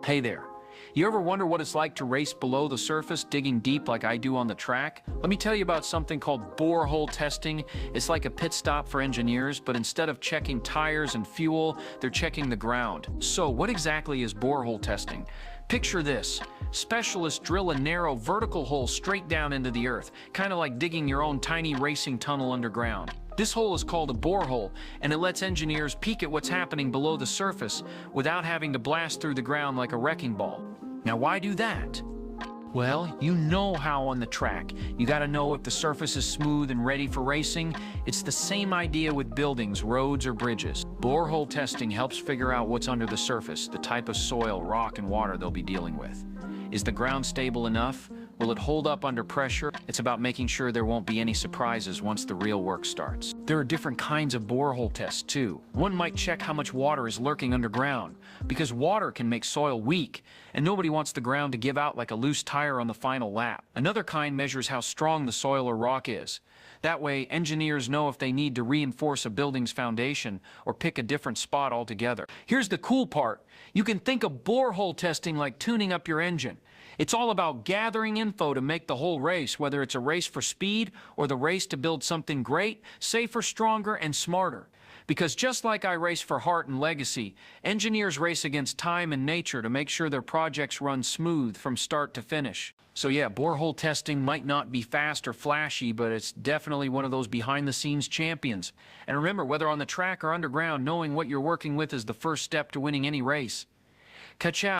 Hey there. You ever wonder what it's like to race below the surface, digging deep like I do on the track? Let me tell you about something called borehole testing. It's like a pit stop for engineers, but instead of checking tires and fuel, they're checking the ground. So what exactly is borehole testing? Picture this. Specialists drill a narrow vertical hole straight down into the earth, kind of like digging your own tiny racing tunnel underground. This hole is called a borehole, and it lets engineers peek at what's happening below the surface without having to blast through the ground like a wrecking ball. Now, why do that? Well, you know how on the track. You gotta know if the surface is smooth and ready for racing. It's the same idea with buildings, roads, or bridges. Borehole testing helps figure out what's under the surface, the type of soil, rock, and water they'll be dealing with. Is the ground stable enough? Will it hold up under pressure? It's about making sure there won't be any surprises once the real work starts. There are different kinds of borehole tests too. One might check how much water is lurking underground, because water can make soil weak, and nobody wants the ground to give out like a loose tire on the final lap. Another kind measures how strong the soil or rock is. That way, engineers know if they need to reinforce a building's foundation or pick a different spot altogether. Here's the cool part. You can think of borehole testing like tuning up your engine. It's all about gathering info to make the whole race, whether it's a race for speed or the race to build something great, safer, stronger, and smarter. Because just like I race for heart and legacy, engineers race against time and nature to make sure their projects run smooth from start to finish. So yeah, borehole testing might not be fast or flashy, but it's definitely one of those behind-the-scenes champions. And remember, whether on the track or underground, knowing what you're working with is the first step to winning any race. Catch out.